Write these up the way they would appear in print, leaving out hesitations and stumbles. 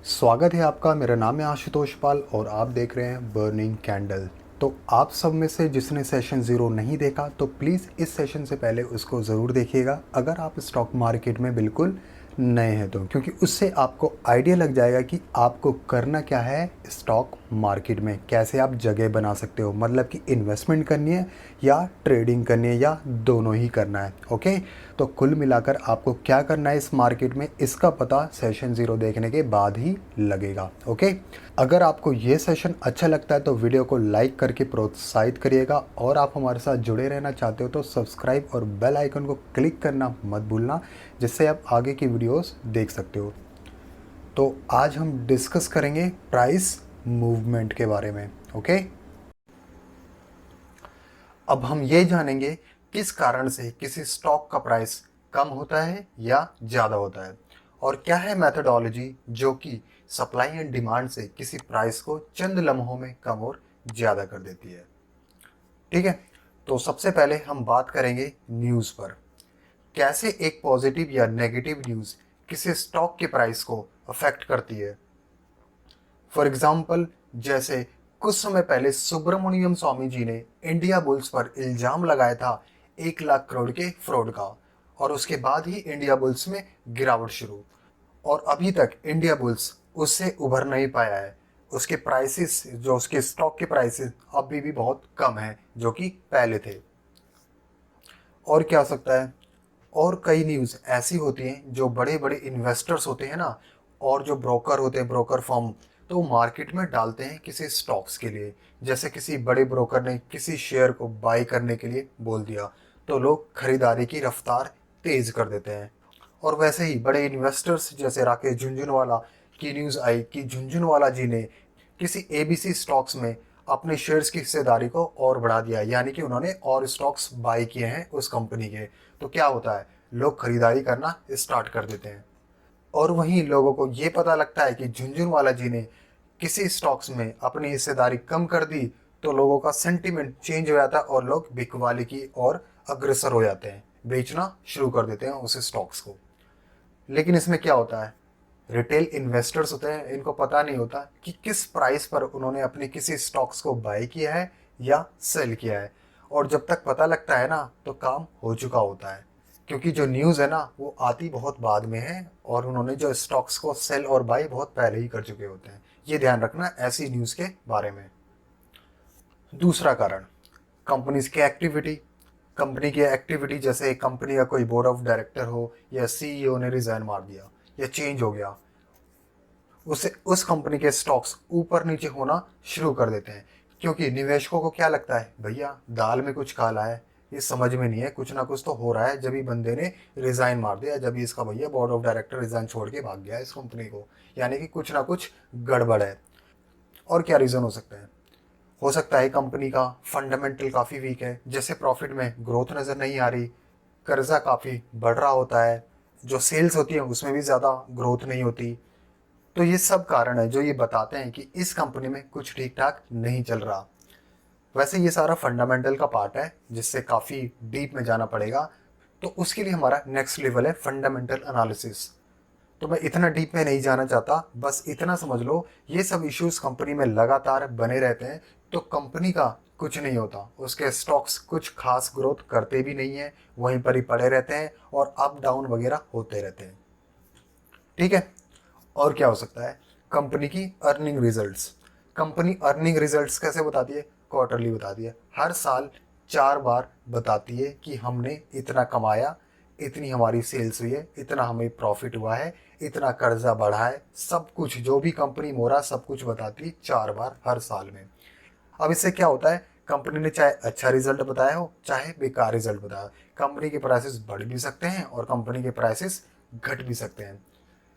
स्वागत है आपका। मेरा नाम है आशुतोष पाल और आप देख रहे हैं बर्निंग कैंडल। तो आप सब में से जिसने सेशन ज़ीरो नहीं देखा तो प्लीज़ इस सेशन से पहले उसको ज़रूर देखिएगा, अगर आप स्टॉक मार्केट में बिल्कुल नए हैं तो, क्योंकि उससे आपको आइडिया लग जाएगा कि आपको करना क्या है स्टॉक मार्केट में, कैसे आप जगह बना सकते हो, मतलब कि इन्वेस्टमेंट करनी है या ट्रेडिंग करनी है या दोनों ही करना है। ओके, तो कुल मिलाकर आपको क्या करना है इस मार्केट में, इसका पता सेशन ज़ीरो देखने के बाद ही लगेगा। ओके, अगर आपको ये सेशन अच्छा लगता है तो वीडियो को लाइक करके प्रोत्साहित करिएगा, और आप हमारे साथ जुड़े रहना चाहते हो तो सब्सक्राइब और बेल आइकन को क्लिक करना मत भूलना, जिससे आप आगे की वीडियोस देख सकते हो। तो आज हम डिस्कस करेंगे प्राइस मूवमेंट के बारे में। ओके, अब हम ये जानेंगे किस कारण से किसी स्टॉक का प्राइस कम होता है या ज़्यादा होता है, और क्या है मेथडोलॉजी जो कि सप्लाई एंड डिमांड से किसी प्राइस को चंद लम्हों में कम और ज़्यादा कर देती है। ठीक है, तो सबसे पहले हम बात करेंगे न्यूज़ पर, कैसे एक पॉजिटिव या नेगेटिव न्यूज़ किसी स्टॉक के प्राइस को अफेक्ट करती है। फॉर एग्जाम्पल, जैसे कुछ समय पहले सुब्रमण्यम स्वामी जी ने इंडिया बुल्स पर इल्जाम लगाया था 1 लाख करोड़ के फ्रॉड का, और उसके बाद ही इंडिया बुल्स में गिरावट शुरू, और अभी तक इंडिया बुल्स उससे उभर नहीं पाया है। उसके प्राइसेस, जो उसके स्टॉक के प्राइसेस अभी भी बहुत कम है जो कि पहले थे। और क्या हो सकता है, और कई न्यूज़ ऐसी होती हैं जो बड़े बड़े इन्वेस्टर्स होते हैं ना, और जो ब्रोकर होते हैं, ब्रोकर फर्म, तो मार्केट में डालते हैं किसी स्टॉक्स के लिए। जैसे किसी बड़े ब्रोकर ने किसी शेयर को बाई करने के लिए बोल दिया तो लोग खरीदारी की रफ्तार तेज कर देते हैं। और वैसे ही बड़े इन्वेस्टर्स जैसे राकेश झुनझुनवाला की न्यूज़ आई कि झुनझुनवाला जी ने किसी एबीसी स्टॉक्स में अपने शेयर्स की हिस्सेदारी को और बढ़ा दिया, यानी कि उन्होंने और स्टॉक्स बाई किए हैं उस कंपनी के। तो क्या होता है, लोग खरीदारी करना स्टार्ट कर देते हैं। और वहीं लोगों को ये पता लगता है कि झुनझुनवाला जी ने किसी स्टॉक्स में अपनी हिस्सेदारी कम कर दी, तो लोगों का सेंटीमेंट चेंज हो जाता है और लोग बिकवाली की ओर अग्रसर हो जाते हैं, बेचना शुरू कर देते हैं उस स्टॉक्स को। लेकिन इसमें क्या होता है, रिटेल इन्वेस्टर्स होते हैं, इनको पता नहीं होता कि किस प्राइस पर उन्होंने अपने किसी स्टॉक्स को बाय किया है या सेल किया है। और जब तक पता लगता है ना तो काम हो चुका होता है, क्योंकि जो न्यूज़ है ना वो आती बहुत बाद में है, और उन्होंने जो स्टॉक्स को सेल और बाय बहुत पहले ही कर चुके होते हैं। ये ध्यान रखना ऐसी न्यूज़ के बारे में। दूसरा कारण, कंपनीज की एक्टिविटी। कंपनी की एक्टिविटी, जैसे कंपनी का कोई बोर्ड ऑफ डायरेक्टर हो या सीईओ ने रिजाइन मार दिया या चेंज हो गया, उसे उस कंपनी के स्टॉक्स ऊपर नीचे होना शुरू कर देते हैं। क्योंकि निवेशकों को क्या लगता है, भैया दाल में कुछ काला है, ये समझ में नहीं है, कुछ ना कुछ तो हो रहा है। जब ही बंदे ने रिजाइन मार दिया, जब ही इसका भैया बोर्ड ऑफ डायरेक्टर रिजाइन छोड़ के भाग गया इस कंपनी को, यानी कि कुछ ना कुछ गड़बड़ है। और क्या रीज़न हो सकता है कंपनी का फंडामेंटल काफ़ी वीक है, जैसे प्रॉफिट में ग्रोथ नज़र नहीं आ रही, कर्जा काफ़ी बढ़ रहा होता है, जो सेल्स होती है उसमें भी ज़्यादा ग्रोथ नहीं होती। तो ये सब कारण है जो ये बताते हैं कि इस कंपनी में कुछ ठीक ठाक नहीं चल रहा। वैसे ये सारा फंडामेंटल का पार्ट है जिससे काफ़ी डीप में जाना पड़ेगा, तो उसके लिए हमारा नेक्स्ट लेवल है फंडामेंटल एनालिसिस। तो मैं इतना डीप में नहीं जाना चाहता, बस इतना समझ लो ये सब इश्यूज कंपनी में लगातार बने रहते हैं, तो कंपनी का कुछ नहीं होता, उसके स्टॉक्स कुछ खास ग्रोथ करते भी नहीं है, वहीं पर ही पड़े रहते हैं और अप डाउन वगैरह होते रहते हैं। ठीक है, और क्या हो सकता है, कंपनी की earning results. Company earning results कैसे बताती है, क्वार्टरली बताती है, हर साल 4 बार बताती है कि हमने इतना कमाया, इतनी हमारी सेल्स हुई है, इतना हमें प्रॉफिट हुआ है, इतना कर्जा बढ़ा है, सब कुछ जो भी कंपनी में हो रहा सब कुछ बताती है 4 बार हर साल में। अब इससे क्या होता है, कंपनी ने चाहे अच्छा रिजल्ट बताया हो चाहे बेकार रिजल्ट बताया हो, कंपनी के प्राइसेस बढ़ भी सकते हैं और कंपनी के प्राइसेस घट भी सकते हैं।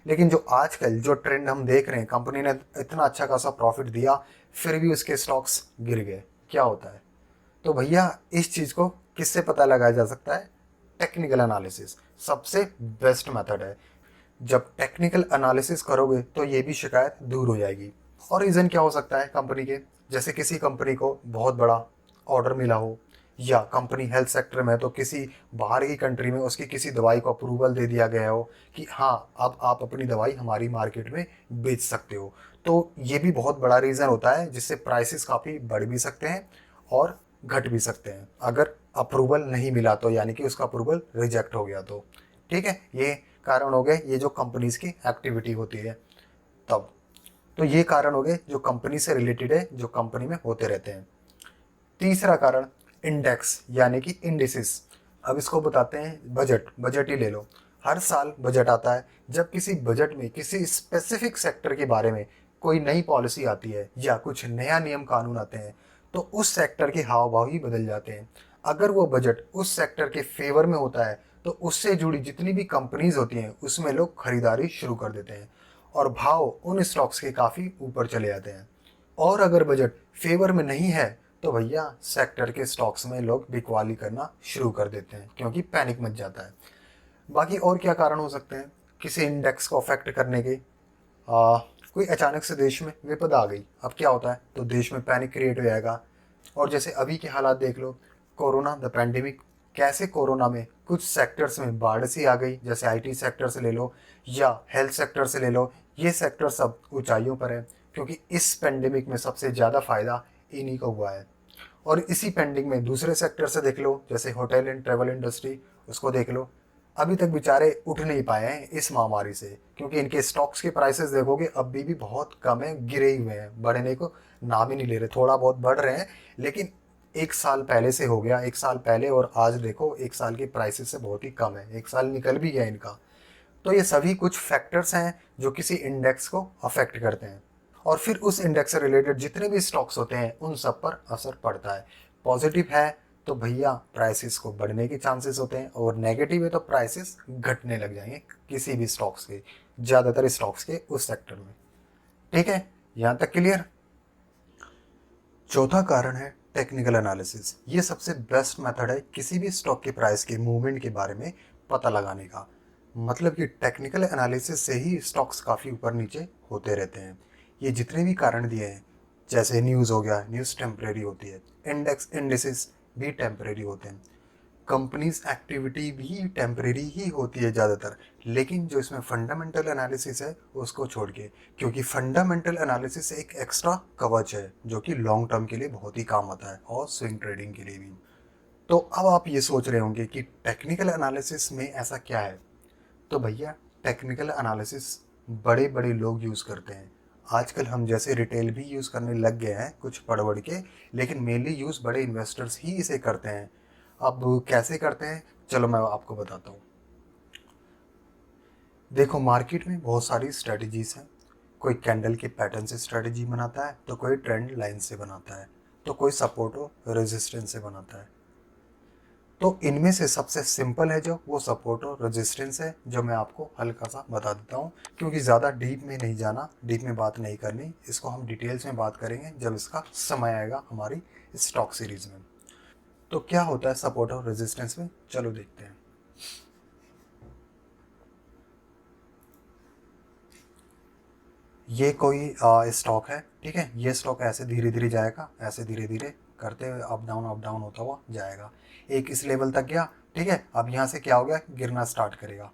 लेकिन जो आजकल जो ट्रेंड हम देख रहे हैं, कंपनी ने इतना अच्छा खासा प्रॉफिट दिया फिर भी उसके स्टॉक्स गिर गए, क्या होता है। तो भैया इस चीज़ को किससे पता लगाया जा सकता है, टेक्निकल एनालिसिस सबसे बेस्ट मेथड है। जब टेक्निकल एनालिसिस करोगे तो ये भी शिकायत दूर हो जाएगी। और रीज़न क्या हो सकता है कंपनी के, जैसे किसी कंपनी को बहुत बड़ा ऑर्डर मिला हो, या कंपनी हेल्थ सेक्टर में तो किसी बाहर की कंट्री में उसकी किसी दवाई को अप्रूवल दे दिया गया हो कि हाँ अब आप अपनी दवाई हमारी मार्केट में बेच सकते हो। तो ये भी बहुत बड़ा रीज़न होता है जिससे प्राइसेस काफ़ी बढ़ भी सकते हैं और घट भी सकते हैं अगर अप्रूवल नहीं मिला तो, यानी कि उसका अप्रूवल रिजेक्ट हो गया तो। ठीक है, ये कारण हो गए ये जो कंपनीज की एक्टिविटी होती है तब। तो ये कारण हो गए जो कंपनी से रिलेटेड है, जो कंपनी में होते रहते हैं। तीसरा कारण इंडेक्स यानी कि इंडिसेस। अब इसको बताते हैं बजट। बजट ही ले लो, हर साल बजट आता है। जब किसी बजट में किसी स्पेसिफिक सेक्टर के बारे में कोई नई पॉलिसी आती है या कुछ नया नियम कानून आते हैं तो उस सेक्टर के हाव भाव ही बदल जाते हैं। अगर वो बजट उस सेक्टर के फेवर में होता है तो उससे जुड़ी जितनी भी कंपनीज होती हैं उसमें लोग खरीदारी शुरू कर देते हैं और भाव उन स्टॉक्स के काफ़ी ऊपर चले जाते हैं। और अगर बजट फेवर में नहीं है तो भैया सेक्टर के स्टॉक्स में लोग बिकवाली करना शुरू कर देते हैं क्योंकि पैनिक मच जाता है। बाकी और क्या कारण हो सकते हैं किसी इंडेक्स को अफेक्ट करने के? कोई अचानक से देश में विपदा आ गई, अब क्या होता है तो देश में पैनिक क्रिएट हो जाएगा। और जैसे अभी के हालात देख लो, कोरोना द पैंडेमिक, कैसे कोरोना में कुछ सेक्टर्स में बाढ़ सी आ गई, जैसे आईटी सेक्टर से ले लो या हेल्थ सेक्टर से ले लो। ये सेक्टर सब ऊंचाइयों पर है क्योंकि इस पेंडेमिक में सबसे ज़्यादा फायदा इन्हीं को हुआ है। और इसी पेंडिंग में दूसरे सेक्टर से देख लो, जैसे होटल एंड ट्रेवल इंडस्ट्री, उसको देख लो। अभी तक बेचारे उठ नहीं पाए हैं इस महामारी से क्योंकि इनके स्टॉक्स के प्राइसेस देखोगे अभी भी बहुत कम है, गिरे ही हुए हैं, बढ़ने को नाम ही नहीं ले रहे। थोड़ा बहुत बढ़ रहे हैं लेकिन एक साल पहले से हो गया, एक साल पहले और आज देखो एक साल के प्राइसेस से बहुत ही कम है, एक साल निकल भी गया इनका। तो ये सभी कुछ फैक्टर्स हैं जो किसी इंडेक्स को अफेक्ट करते हैं और फिर उस इंडेक्स से रिलेटेड जितने भी स्टॉक्स होते हैं उन सब पर असर पड़ता है। पॉजिटिव है तो भैया प्राइसेस को बढ़ने के चांसेस होते हैं और नेगेटिव है तो प्राइसेस घटने लग जाएंगे किसी भी स्टॉक्स के, ज़्यादातर स्टॉक्स के उस सेक्टर में। ठीक है, यहाँ तक क्लियर। चौथा कारण है टेक्निकल एनालिसिस। ये सबसे बेस्ट मेथड है किसी भी स्टॉक के प्राइस के मूवमेंट के बारे में पता लगाने का। मतलब कि टेक्निकल एनालिसिस से ही स्टॉक्स काफ़ी ऊपर नीचे होते रहते हैं। ये जितने भी कारण दिए हैं, जैसे न्यूज़ हो गया, न्यूज़ टेम्परेरी होती है, इंडेक्स इंडिसेस भी टेम्परेरी होते हैं, कंपनीज एक्टिविटी भी टेम्परेरी ही होती है ज़्यादातर। लेकिन जो इसमें फंडामेंटल एनालिसिस है उसको छोड़ के, क्योंकि फंडामेंटल एनालिसिस एक एक्स्ट्रा कवच है जो कि लॉन्ग टर्म के लिए बहुत ही काम आता है और स्विंग ट्रेडिंग के लिए भी। तो अब आप ये सोच रहे होंगे कि टेक्निकल एनालिसिस में ऐसा क्या है। तो भैया टेक्निकल एनालिसिस बड़े बड़े लोग यूज़ करते हैं। आजकल हम जैसे रिटेल भी यूज़ करने लग गए हैं कुछ पढ़ बढ़ के, लेकिन मेनली यूज़ बड़े इन्वेस्टर्स ही इसे करते हैं। अब कैसे करते हैं चलो मैं आपको बताता हूँ। देखो मार्केट में बहुत सारी स्ट्रेटजीज हैं। कोई कैंडल के पैटर्न से स्ट्रेटजी बनाता है, तो कोई ट्रेंड लाइन से बनाता है, तो कोई सपोर्ट और रेजिस्टेंस से बनाता है। तो इनमें से सबसे सिंपल है जो वो सपोर्ट और रेजिस्टेंस है, जो मैं आपको हल्का सा बता देता हूँ क्योंकि ज़्यादा डीप में नहीं जाना, डीप में बात नहीं करनी, इसको हम डिटेल्स में बात करेंगे जब इसका समय आएगा हमारी स्टॉक सीरीज में। तो क्या होता है सपोर्ट और रेजिस्टेंस में, चलो देखते हैं। ये कोई स्टॉक है, ठीक है। ये स्टॉक ऐसे धीरे धीरे जाएगा, ऐसे धीरे धीरे करते हुए अप डाउन होता हुआ जाएगा, एक इस लेवल तक गया, ठीक है। अब यहाँ से क्या हो गया, गिरना स्टार्ट करेगा,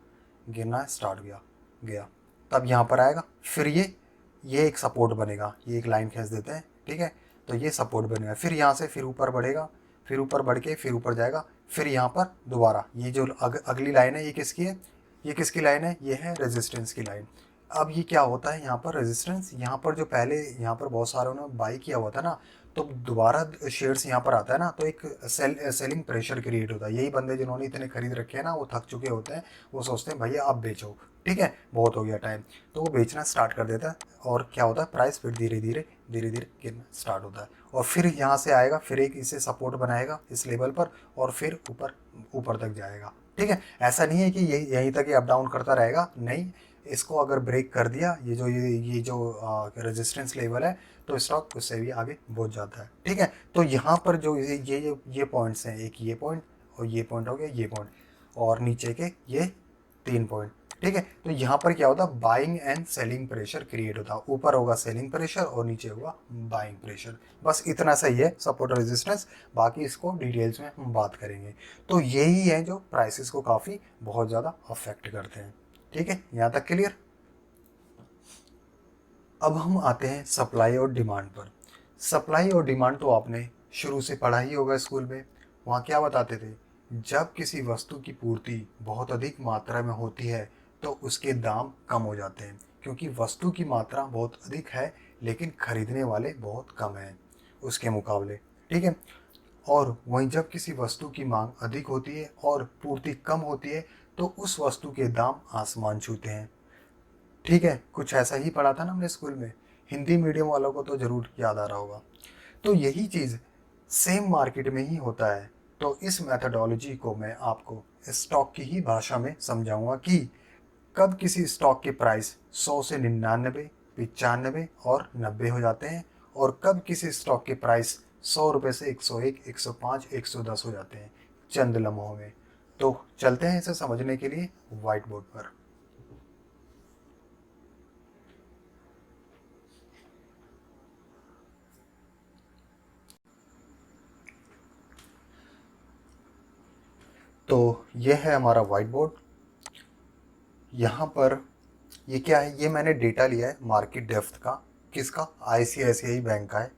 गिरना स्टार्ट गया गया तब यहाँ पर आएगा, फिर ये एक सपोर्ट बनेगा, ये एक लाइन खींच देते हैं, ठीक है। तो ये सपोर्ट बनेगा, फिर यहाँ से फिर ऊपर बढ़ेगा, फिर ऊपर बढ़ के फिर ऊपर जाएगा, फिर यहाँ पर दोबारा ये जो अगली लाइन है ये किसकी है, ये किसकी लाइन है, ये है रेजिस्टेंस की लाइन। अब ये क्या होता है यहाँ पर रेजिस्टेंस, यहाँ पर जो पहले यहाँ पर बहुत सारों ने बाई किया हुआ था ना, तो दोबारा शेयर्स यहाँ पर आता है ना, तो एक सेलिंग प्रेशर क्रिएट होता है। यही बंदे जिन्होंने इतने खरीद रखे हैं ना वो थक चुके होते हैं, वो सोचते हैं भैया अब बेचो, ठीक है बहुत हो गया टाइम, तो वो बेचना स्टार्ट कर देता है। और क्या होता है, प्राइस फिर धीरे धीरे गिरना स्टार्ट होता है और फिर यहाँ से आएगा, फिर एक इसे सपोर्ट बनाएगा इस लेवल पर और फिर ऊपर ऊपर तक जाएगा, ठीक है। ऐसा नहीं है कि यहीं तक ये अप डाउन करता रहेगा, नहीं, इसको अगर ब्रेक कर दिया ये जो रेजिस्टेंस लेवल है तो स्टॉक उससे भी आगे बढ़ जाता है, ठीक है। तो यहाँ पर जो ये पॉइंट्स हैं, एक ये पॉइंट और ये पॉइंट हो गया, ये पॉइंट और नीचे के ये 3 पॉइंट, ठीक है। तो यहाँ पर क्या होता है, buying and selling pressure create होता है। ऊपर होगा सेलिंग प्रेशर और नीचे होगा बाइंग प्रेशर। बस इतना सही है सपोर्ट और रेजिस्टेंस, बाकी इसको डिटेल्स में हम बात करेंगे। तो यही है जो प्राइसेस को काफ़ी बहुत ज़्यादा अफेक्ट करते हैं। ठीक है, यहाँ तक क्लियर। अब हम आते हैं सप्लाई और डिमांड पर। सप्लाई और डिमांड तो आपने शुरू से पढ़ा ही होगा स्कूल में। वहाँ क्या बताते थे, जब किसी वस्तु की पूर्ति बहुत अधिक मात्रा में होती है तो उसके दाम कम हो जाते हैं, क्योंकि वस्तु की मात्रा बहुत अधिक है लेकिन खरीदने वाले बहुत कम हैं उसके मुकाबले। ठीक है। और वहीं जब किसी वस्तु की मांग अधिक होती है और पूर्ति कम होती है तो उस वस्तु के दाम आसमान छूते हैं। ठीक है, कुछ ऐसा ही पढ़ा था ना हमने स्कूल में। हिंदी मीडियम वालों को तो ज़रूर याद आ रहा होगा। तो यही चीज़ सेम मार्केट में ही होता है। तो इस मेथडोलॉजी को मैं आपको स्टॉक की ही भाषा में समझाऊंगा कि कब किसी स्टॉक के प्राइस 100 से 99, 95 और 90 हो जाते हैं, और कब किसी स्टॉक के प्राइस 100 रुपये से 101, 105, 110 हो जाते हैं चंद लम्हों में। तो चलते हैं इसे समझने के लिए व्हाइट बोर्ड पर। तो यह है हमारा व्हाइट बोर्ड। यहाँ पर ये क्या है, ये मैंने डेटा लिया है मार्केट डेप्थ का। किसका, आईसीआईसीआई बैंक का है।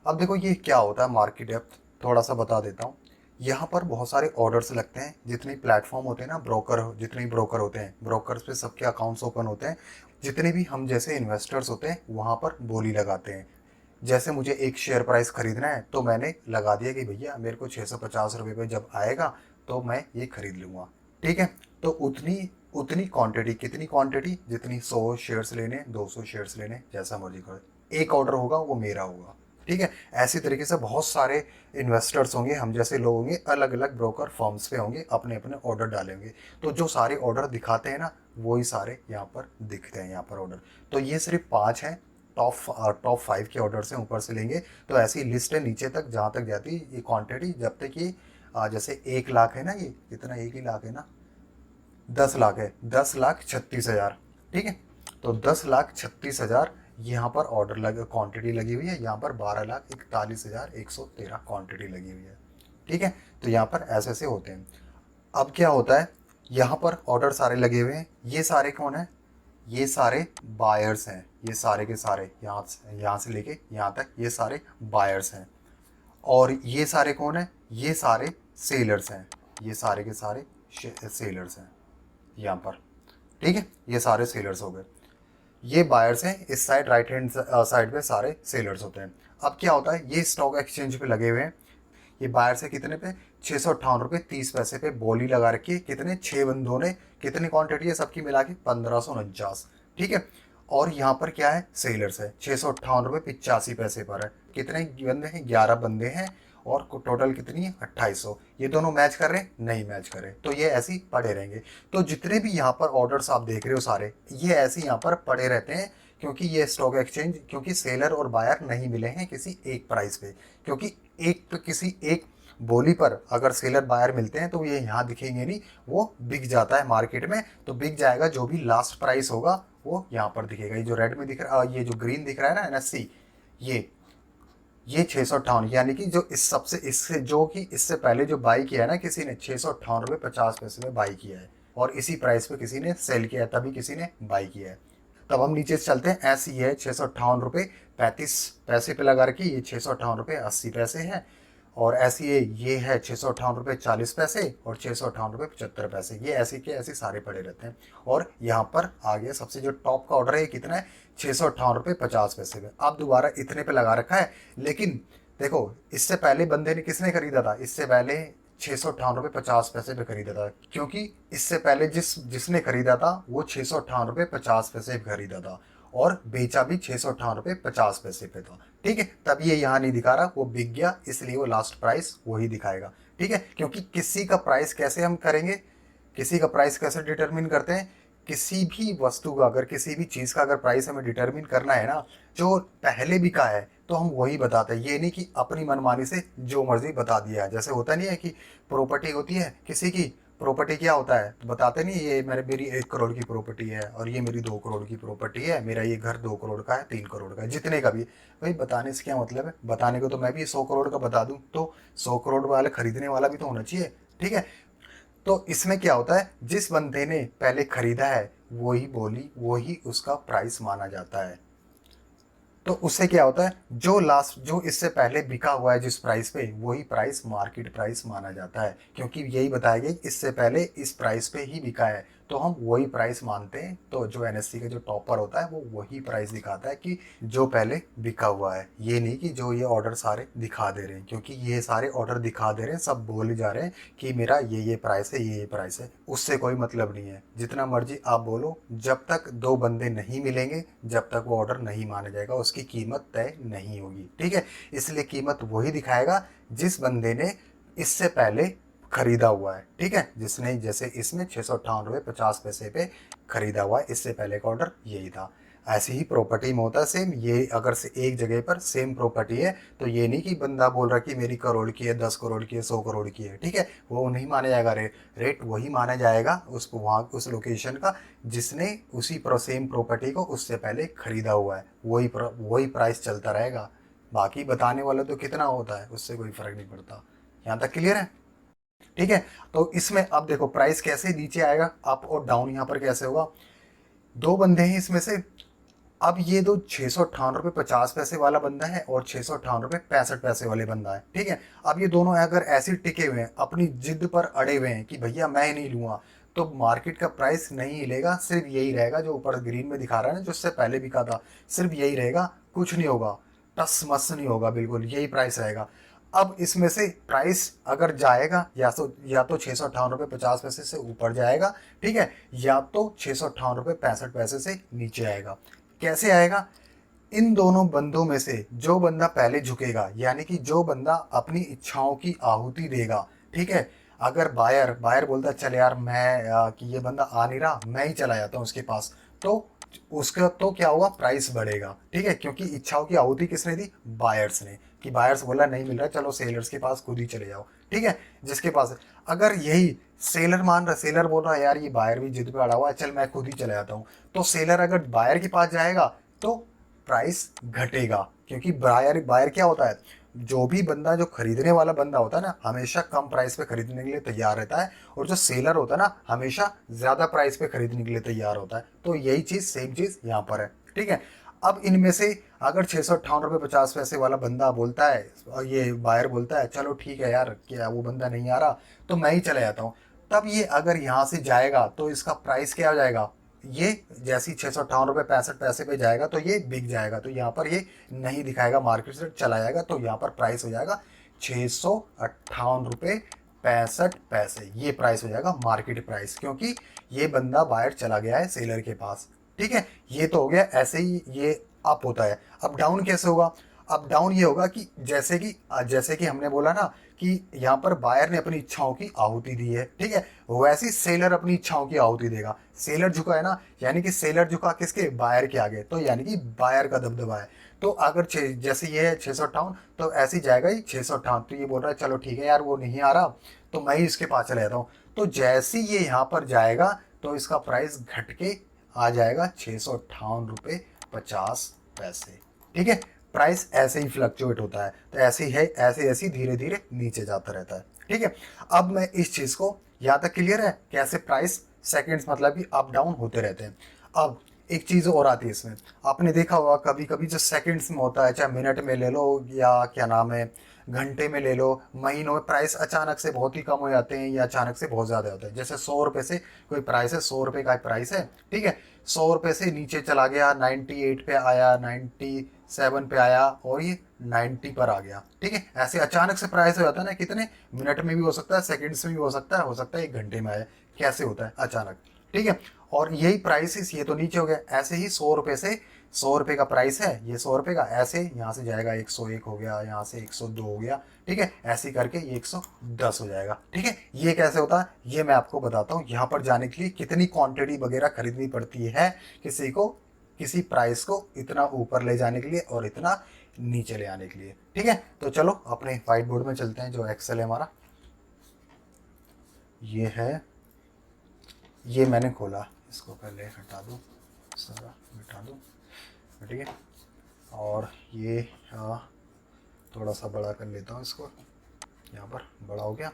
अब देखो ये क्या होता है मार्केट डेप्थ, थोड़ा सा बता देता हूँ। यहाँ पर बहुत सारे ऑर्डर्स लगते हैं, जितने प्लेटफॉर्म होते हैं ना, ब्रोकर, जितने ब्रोकर होते हैं, ब्रोकर्स पे सबके अकाउंट्स ओपन होते हैं। जितने भी हम जैसे इन्वेस्टर्स होते हैं वहाँ पर बोली लगाते हैं। जैसे मुझे एक शेयर प्राइस खरीदना है तो मैंने लगा दिया कि भैया मेरे को 650 रुपये पे जब आएगा तो मैं ये खरीद लूँगा। ठीक है। तो उतनी उतनी क्वांटिटी, कितनी क्वांटिटी, जितनी 100 शेयर्स लेने, 200 शेयर्स लेने, जैसा मर्जी करो, एक ऑर्डर होगा वो मेरा होगा। ठीक है। ऐसी तरीके से बहुत सारे इन्वेस्टर्स होंगे, हम जैसे लोग होंगे, अलग अलग ब्रोकर फर्म्स पे होंगे, अपने अपने ऑर्डर डालेंगे। तो जो सारे ऑर्डर दिखाते हैं ना, वही सारे यहाँ पर दिखते हैं यहाँ पर ऑर्डर। तो ये सिर्फ 5 हैं, टॉप 5 के ऑर्डर्स हैं, ऊपर से लेंगे तो ऐसी लिस्ट है नीचे तक, जहाँ तक जाती है ये क्वांटिटी, जब तक ये जैसे 1 लाख है ना, ये कितना, 1 ही लाख है ना, 10 लाख है, 10,36,000। ठीक है। तो 10,36,000 यहाँ पर ऑर्डर लगे, क्वांटिटी लगी हुई है। यहाँ पर 12,41,113 क्वांटिटी लगी हुई है। ठीक है। तो यहाँ पर ऐसे ऐसे होते हैं। अब क्या होता है, यहाँ पर ऑर्डर सारे लगे हुए हैं। ये सारे कौन है, ये सारे बायर्स हैं। ये सारे के सारे यहाँ से लेके यहाँ तक ये सारे बायर्स हैं। और ये सारे कौन है, ये सारे सेलर्स हैं। ये सारे के सारे सेलर्स हैं यहाँ पर। ठीक है, ये सारे सेलर्स हो गए। ये बायर्स हैं, इस साइड राइट हैंड साइड पे सारे सेलर्स होते हैं। अब क्या होता है, ये स्टॉक एक्सचेंज पे लगे हुए हैं। ये बायर्स है कितने पे, 658 रुपये 30 पैसे पे बोली लगा रखी है। कितने, 6 बंदों ने, कितनी क्वांटिटी है सबकी मिला के, 1549। ठीक है। और यहाँ पर क्या है, सेलर्स है, 658 रुपये 85 पैसे पर है। कितने बंदे हैं, 11 बंदे हैं। और टोटल कितनी है, 2800। ये दोनों मैच कर रहे हैं, नहीं मैच कर रहे, तो ये ऐसे ही पड़े रहेंगे। तो जितने भी यहाँ पर ऑर्डर्स आप देख रहे हो सारे, ये ऐसे यहाँ पर पड़े रहते हैं, क्योंकि ये स्टॉक एक्सचेंज, क्योंकि सेलर और बायर नहीं मिले हैं किसी एक प्राइस पे। क्योंकि किसी एक बोली पर अगर सेलर बायर मिलते हैं तो ये यहाँ दिखेंगे नहीं, वो बिक जाता है मार्केट में। तो बिक जाएगा, जो भी लास्ट प्राइस होगा वो यहाँ पर दिखेगा। ये जो रेड में दिख रहा है, ये जो ग्रीन दिख रहा है ना, एनएससी, ये 658, यानी कि जो इस सबसे, इससे जो कि इससे पहले जो बाई किया है ना किसी ने, 658 रुपये 50 पैसे में बाई किया है, और इसी प्राइस पे किसी ने सेल किया है, तभी किसी ने बाई किया है। तब हम नीचे से चलते हैं, ऐसी है 658 रुपये 35 पैसे पे लगा रखी, ये 658 रुपये 80 पैसे है। और ऐसी ये है 658 रुपये 40 पैसे, और 658 रुपये 75 पैसे। ये ऐसे के ऐसे सारे पड़े रहते हैं। और यहाँ पर आ गया सबसे जो टॉप का ऑर्डर है, ये कितना है, 658 रुपये 50 पैसे में। अब दोबारा इतने पे लगा रखा है। लेकिन देखो, इससे पहले बंदे ने किसने खरीदा था, इससे पहले 658 रुपये 50 पैसे पे खरीदा था, क्योंकि इससे पहले जिसने खरीदा था वो 658 रुपये 50 पैसे पे खरीदा था, और बेचा भी 658 रुपये 50 पैसे पे था। ठीक है। तब ये यहाँ नहीं दिखा रहा, वो बिक गया, इसलिए वो लास्ट प्राइस वही दिखाएगा। ठीक है। क्योंकि किसी का प्राइस कैसे हम करेंगे, किसी का प्राइस कैसे डिटरमिन करते हैं, किसी भी वस्तु का, अगर किसी भी चीज़ का अगर प्राइस हमें डिटरमिन करना है ना, जो पहले बिका है तो हम वही बताते हैं। ये नहीं कि अपनी मनमानी से जो मर्जी बता दिया है। जैसे होता नहीं है कि प्रॉपर्टी होती है किसी की, प्रॉपर्टी क्या होता है तो बताते नहीं, ये मेरी 1 करोड़ की प्रॉपर्टी है और ये मेरी 2 करोड़ की प्रॉपर्टी है, मेरा ये घर 2 करोड़ का है, 3 करोड़ का है, जितने का भी। भाई बताने से क्या मतलब है, बताने को तो मैं भी 100 करोड़ का बता दूं, तो 100 करोड़ वाले खरीदने वाला भी तो होना चाहिए। ठीक है, तो इसमें क्या होता है, जिस बंदे ने पहले खरीदा है वही बोली, वही उसका प्राइस माना जाता है। तो उससे क्या होता है, जो इससे पहले बिका हुआ है जिस प्राइस पे, वही प्राइस मार्केट प्राइस माना जाता है, क्योंकि यही बताया गया इससे पहले इस प्राइस पे ही बिका है, तो हम वही प्राइस मानते हैं। तो जो एनएससी का जो टॉपर होता है वो वही प्राइस दिखाता है कि जो पहले बिका हुआ है, ये नहीं कि जो ये ऑर्डर सारे दिखा दे रहे हैं, क्योंकि ये सारे ऑर्डर दिखा दे रहे हैं, सब बोले जा रहे हैं कि मेरा ये प्राइस है, ये प्राइस है, उससे कोई मतलब नहीं है। जितना मर्जी आप बोलो, जब तक 2 बंदे नहीं मिलेंगे, जब तक वो ऑर्डर नहीं माना जाएगा, उसकी कीमत तय नहीं होगी। ठीक है, इसलिए कीमत वही दिखाएगा जिस बंदे ने इससे पहले खरीदा हुआ है। ठीक है, जिसने, जैसे इसमें 658 रुपये 50 पैसे पे खरीदा हुआ है, इससे पहले का ऑर्डर यही था। ऐसे ही प्रॉपर्टी में होता है सेम, ये अगर से एक जगह पर सेम प्रॉपर्टी है तो ये नहीं कि बंदा बोल रहा कि मेरी करोड़ की है, 10 करोड़ की है, 100 करोड़ की है। ठीक है, वो नहीं माना जाएगा, रेट वही माना जाएगा उसको, वहाँ उस लोकेशन का जिसने उसी सेम प्रॉपर्टी को उससे पहले खरीदा हुआ है, वही प्राइस चलता रहेगा। बाकी बताने वाला तो कितना होता है उससे कोई फर्क नहीं पड़ता। यहाँ तक क्लियर है? ठीक है, तो इसमें अब देखो प्राइस कैसे नीचे आएगा, अप और डाउन यहाँ पर कैसे होगा। 2 बंदे हैं इसमें से, अब ये दो 658 रुपये 50 पैसे वाला बंदा है और 658 रुपये 65 पैसे वाले बंदा है। ठीक है, अब ये दोनों अगर ऐसे टिके हुए हैं, अपनी जिद पर अड़े हुए हैं कि भैया मैं नहीं लूंगा, तो मार्केट का प्राइस नहीं हिलेगा, सिर्फ यही रहेगा जो ऊपर ग्रीन में दिखा रहा है ना, जो उससे पहले बिका था, सिर्फ यही रहेगा, कुछ नहीं होगा, टस मस नहीं होगा, बिल्कुल यही प्राइस रहेगा। अब इसमें से प्राइस अगर जाएगा या तो 658 रुपये 50 पैसे से ऊपर जाएगा, ठीक है, या तो 658 रुपये 65 पैसे से नीचे आएगा। कैसे आएगा, इन दोनों बंदों में से जो बंदा पहले झुकेगा, यानी कि जो बंदा अपनी इच्छाओं की आहुति देगा। ठीक है, अगर बायर बायर बोलता है चल यार मैं कि ये बंदा आ नहीं रहा, मैं ही चला जाता हूँ उसके पास, तो उसका तो क्या होगा, प्राइस बढ़ेगा। ठीक है, क्योंकि इच्छाओं की आहुति किसने दी, बायर्स ने, कि बायर्स बोला नहीं मिल रहा, चलो सेलर्स के पास खुद ही चले जाओ। ठीक है, जिसके पास, अगर यही सेलर मान रहा, सेलर बोल रहा है यार ये बायर भी जिद पे अड़ा हुआ है, चल मैं खुद ही चले जाता हूँ, तो सेलर अगर बायर के पास जाएगा तो प्राइस घटेगा, क्योंकि बायर बायर क्या होता है, जो भी बंदा, जो खरीदने वाला बंदा होता है ना, हमेशा कम प्राइस पे खरीदने के लिए तैयार रहता है, और जो सेलर होता है ना, हमेशा ज्यादा प्राइस पे खरीदने के लिए तैयार होता है। तो यही चीज, सेम चीज यहाँ पर है। ठीक है, अब इनमें से अगर 658 रुपये 50 पैसे वाला बंदा बोलता है, और ये बायर बोलता है चलो ठीक है यार, क्या वो बंदा नहीं आ रहा तो मैं ही चला जाता हूँ, तब ये अगर यहाँ से जाएगा तो इसका प्राइस क्या हो जाएगा, ये जैसी 658 रुपये 65 पैसे पे जाएगा तो ये बिक जाएगा, तो यहाँ पर ये नहीं दिखाएगा, मार्केट से चला जाएगा, तो यहाँ पर प्राइस हो जाएगा 658 रुपये 65 पैसे, ये प्राइस हो जाएगा मार्केट प्राइस, क्योंकि ये बंदा बाहर चला गया है सेलर के पास। ठीक है, ये तो हो गया, ऐसे ही ये अप होता है। अब डाउन कैसे होगा, अब डाउन ये होगा कि जैसे कि हमने बोला ना कि यहाँ पर बायर ने अपनी इच्छाओं की आहुति दी है, ठीक है, वैसे ही सेलर अपनी इच्छाओं की आहुति देगा। सेलर झुका है ना, यानी कि सेलर झुका किसके, बायर के आगे, तो यानी कि बायर का दबदबा है। तो अगर जैसे ये है 658, तो ऐसे ही जाएगा ही 658, तो ये बोल रहा है चलो ठीक है यार वो नहीं आ रहा, तो मैं ही इसके पास चला जाता हूँ, तो जैसे ये यहाँ पर जाएगा तो इसका प्राइस घट के आ जाएगा 658 रुपये 50 पैसे। ठीक है, प्राइस ऐसे ही फ्लक्चुएट होता है, तो ऐसे ही है, ऐसे ही धीरे धीरे नीचे जाता रहता है। ठीक है, अब मैं इस चीज को, यहाँ तक क्लियर है कैसे प्राइस सेकंड्स मतलब कि अप डाउन होते रहते हैं। अब एक चीज और आती है इसमें, आपने देखा होगा कभी कभी जो सेकंड्स में होता है, चाहे मिनट में ले लो या क्या नाम है घंटे में ले लो, महीनों में प्राइस अचानक से बहुत ही कम हो जाते हैं या अचानक से बहुत ज़्यादा होते हैं। जैसे 100 रुपये से कोई प्राइस है, 100 रुपये का प्राइस है, ठीक है, 100 रुपये से नीचे चला गया, 98 पे आया, 97 पे आया, और ये 90 पर आ गया। ठीक है, ऐसे अचानक से प्राइस हो जाता है ना, कितने मिनट में भी हो सकता है, सेकंड्स में भी हो सकता है 1 घंटे में आया, कैसे होता है अचानक। ठीक है, और यही प्राइस, ये तो नीचे हो गया, ऐसे ही 100 रुपये से, 100 रुपये का प्राइस है ये, 100 रुपये का, ऐसे यहाँ से जाएगा 101 हो गया, यहाँ से 102 हो गया, ठीक है, ऐसे ही करके ये 110 हो जाएगा। ठीक है, ये कैसे होता है ये मैं आपको बताता हूँ। यहाँ पर जाने के लिए कितनी क्वांटिटी वगैरह खरीदनी पड़ती है किसी को, किसी प्राइस को इतना ऊपर ले जाने के लिए और इतना नीचे ले आने के लिए। ठीक है, तो चलो अपने व्हाइट बोर्ड में चलते हैं, जो एक्सेल है हमारा। ये है, ये मैंने खोला, इसको पहले हटा दूँ, सारा मिटा दूँ, ठीक है। और ये थोड़ा सा बड़ा कर लेता हूँ इसको, यहाँ पर बड़ा हो गया,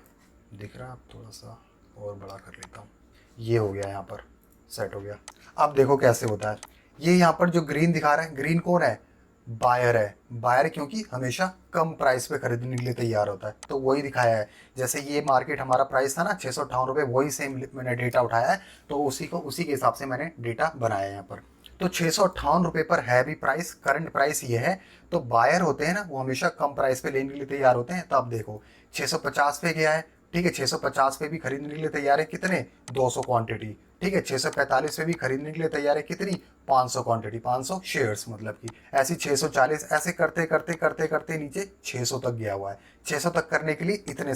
दिख रहा है। अब थोड़ा सा और बड़ा कर लेता हूँ, ये हो गया, यहाँ पर सेट हो गया। अब देखो कैसे होता है। ये यहाँ पर जो ग्रीन दिखा रहा है, ग्रीन कौन है? बायर है। बायर क्योंकि हमेशा कम प्राइस पे खरीदने के लिए तैयार होता है, तो वही दिखाया है। जैसे ये मार्केट हमारा प्राइस था ना 658 रुपये, वही सेम मैंने डेटा उठाया है, तो उसी के हिसाब से मैंने डेटा बनाया है यहाँ पर। तो 658 रुपये पर है भी प्राइस, करंट प्राइस ये है। तो बायर होते हैं ना, वो हमेशा कम प्राइस पे लेने के लिए तैयार होते हैं। तो अब देखो 650 पे गया है, ठीक है, 650 पे भी खरीदने के लिए तैयार है, कितने? 200 क्वांटिटी, ठीक है। 645 पे भी खरीदने के लिए तैयार है, कितनी? 500 क्वांटिटी, 500 शेयर्स मतलब कि ऐसी 640, ऐसे करते करते करते करते नीचे 600 तक गया हुआ है। 600 तक करने के लिए इतने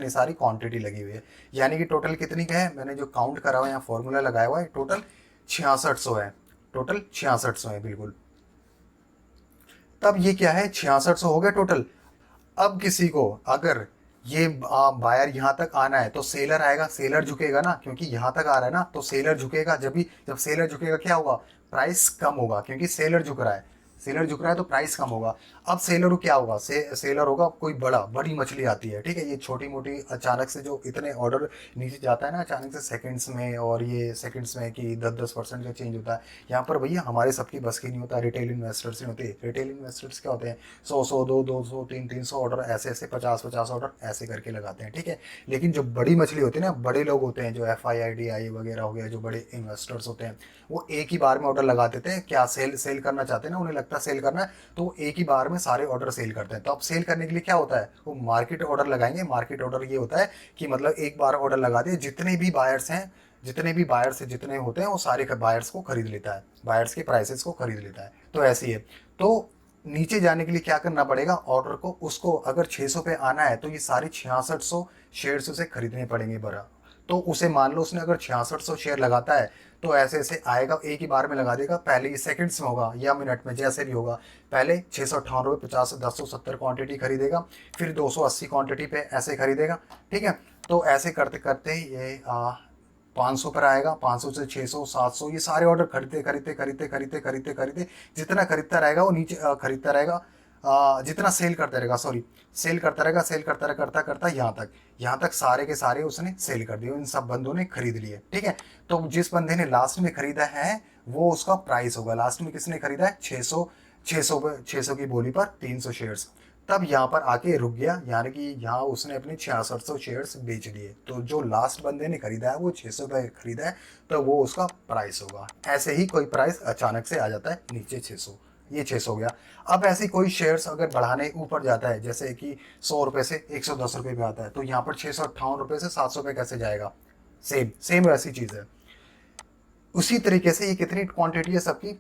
सारी क्वांटिटी लगी हुई है। यानी कि टोटल कितनी का है, मैंने जो काउंट करा हुआ है, यहाँ फॉर्मूला लगाया हुआ है, टोटल 6600 है। टोटल 6600 है, बिल्कुल। तब ये क्या है, 6600 हो गया टोटल। अब किसी को अगर ये बायर यहाँ तक आना है, तो सेलर आएगा, सेलर झुकेगा ना, क्योंकि यहाँ तक आ रहा है ना, तो सेलर झुकेगा। जब सेलर झुकेगा क्या होगा? प्राइस कम होगा, क्योंकि सेलर झुक रहा है। सेलर झुक रहा है तो प्राइस कम होगा। अब सेलर को क्या होगा? सेलर होगा कोई बड़ी मछली आती है, ठीक है। ये छोटी मोटी अचानक से जो इतने ऑर्डर नीचे जाता है ना अचानक से सेकंड्स में, और ये सेकंड्स में कि 10-10% का चेंज होता है, यहाँ पर भैया हमारे सबकी बस की नहीं होता। रिटेल इन्वेस्टर्स नहीं होते। रिटेल इन्वेस्टर्स क्या होते हैं? 100 200 300 ऑर्डर, ऐसे ऐसे 50 ऑर्डर ऐसे करके लगाते हैं, ठीक है। लेकिन जो बड़ी मछली होती है ना, बड़े लोग होते हैं, जो FIDI वगैरह हो गया, जो बड़े इन्वेस्टर्स होते हैं, वो एक ही बार में ऑर्डर लगा देते हैं। क्या सेल करना चाहते हैं ना, उन्हें लगता है सेल करना है, तो वो एक ही बार में सारे ऑर्डर सेल करते हैं। तो अब सेल करने के लिए क्या होता है? वो मार्केट ऑर्डर लगाएंगे। मार्केट ऑर्डर ये होता है कि मतलब एक बार ऑर्डर लगा दिए, जितने भी बायर्स हैं, जितने होते हैं, वो सारे बायर्स को खरीद लेता है, बायर्स के प्राइसेस को खरीद लेता है। तो ऐसी है। तो नीचे जाने के लिए क्या करना पड़ेगा? ऑर्डर को, उसको अगर 600 पे आना है, तो ये सारे 6600 शेयर्स उसे खरीदने पड़ेंगे बरा। तो उसे मान लो उसने अगर 6600 शेयर लगाता है, तो ऐसे ऐसे आएगा, एक ही बार में लगा देगा। पहले ये सेकंड्स में होगा या मिनट में, जैसे भी होगा। पहले 658 50 1070 क्वांटिटी खरीदेगा, फिर 280 क्वांटिटी पे ऐसे खरीदेगा, ठीक है। तो ऐसे करते करते ये 500 पर आएगा, 500 से 600 700, ये सारे ऑर्डर खरीदते खरीदते खरीदते खरीदते खरीदते खरीदते जितना खरीदता रहेगा वो नीचे खरीदता रहेगा, जितना सेल करता रहेगा, सॉरी, सेल करता रहेगा, सेल करता रहेगा, करता करता यहाँ तक सारे के सारे उसने सेल कर दिए, इन सब बंदों ने खरीद लिए, ठीक है। तो जिस बंदे ने लास्ट में खरीदा है, वो उसका प्राइस होगा। लास्ट में किसने खरीदा है? 600 की बोली पर 300 शेयर्स। तब यहाँ पर आके रुक गया, यानी कि यहाँ उसने अपने 6600 शेयर्स बेच दिए। तो जो लास्ट बंदे ने खरीदा है वो 600 पे खरीदा है, तो वो उसका प्राइस होगा। ऐसे ही कोई प्राइस अचानक से आ जाता है नीचे 600, ये 600 हो गया। अब ऐसे कोई शेयर्स अगर बढ़ाने ऊपर जाता है, जैसे कि 100 रुपये से 110 रुपये पे आता है, तो यहाँ पर 658 रुपये से 700 पे कैसे जाएगा? सेम सेम वैसी चीज़ है। उसी तरीके से ये कितनी क्वांटिटी है सबकी?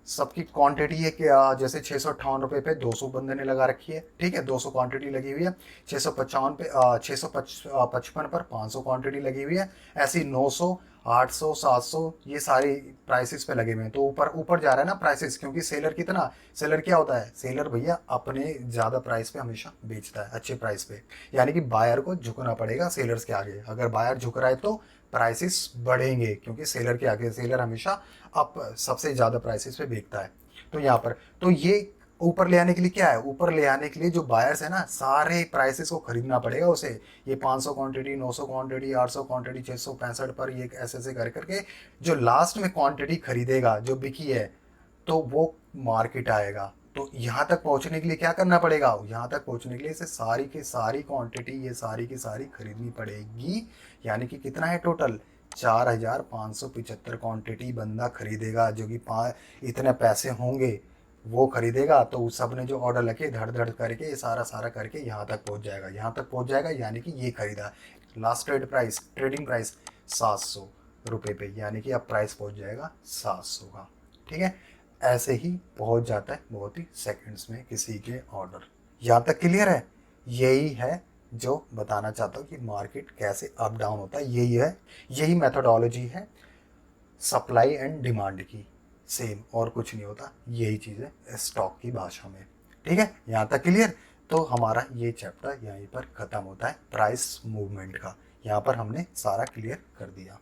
सबकी क्वांटिटी है कि जैसे 658 रुपये पे 200 बंदे ने लगा रखी है, ठीक है, 200 क्वांटिटी लगी हुई है। 655 पे 655 पर 500 क्वांटिटी लगी हुई है। ऐसी 900 800 700 ये सारी प्राइसेस पे लगे हुए हैं। तो ऊपर ऊपर जा रहा है ना प्राइसेस, क्योंकि सेलर क्या होता है? सेलर भैया अपने ज़्यादा प्राइस पे हमेशा बेचता है, अच्छे प्राइस पे। यानी कि बायर को झुकना पड़ेगा सेलर्स के आगे। अगर बायर झुक रहा है तो प्राइसेस बढ़ेंगे, क्योंकि सेलर के आगे सेलर हमेशा अप सबसे ज़्यादा प्राइसेस पे बेचता है। तो यहाँ पर तो ये ऊपर ले आने के लिए क्या है? ऊपर ले आने के लिए जो बायर्स है ना, सारे प्राइसेस को खरीदना पड़ेगा उसे। ये 500 क्वांटिटी, 900 क्वांटिटी, 800 क्वांटिटी, 665 पर, ये ऐसे ऐसे कर करके जो लास्ट में क्वांटिटी खरीदेगा, जो बिकी है, तो वो मार्केट आएगा। तो यहाँ तक पहुँचने के लिए क्या करना पड़ेगा? यहाँ तक पहुँचने के लिए इसे सारी की सारी क्वांटिटी, ये सारी की सारी खरीदनी पड़ेगी। यानी कि कितना है टोटल? 4575 क्वांटिटी बंदा खरीदेगा, जो कि इतने पैसे होंगे वो खरीदेगा। तो उस सब ने जो ऑर्डर लगे धड़ धड़ करके, ये सारा सारा करके यहाँ तक पहुँच जाएगा। यहाँ तक पहुँच जाएगा यानी कि ये खरीदा। लास्ट ट्रेडिंग प्राइस 700 रुपये पे, यानी कि अब प्राइस पहुँच जाएगा 700 का, ठीक है। ऐसे ही पहुँच जाता है बहुत ही सेकंड्स में किसी के ऑर्डर। यहाँ तक क्लियर है? यही है जो बताना चाहता हूँ कि मार्केट कैसे अप डाउन होता है। यही मेथोडोलॉजी है सप्लाई एंड डिमांड की, सेम, और कुछ नहीं होता। यही चीज़ है स्टॉक की भाषा में, ठीक है। यहाँ तक क्लियर? तो हमारा ये चैप्टर यहीं पर ख़त्म होता है प्राइस मूवमेंट का। यहाँ पर हमने सारा क्लियर कर दिया।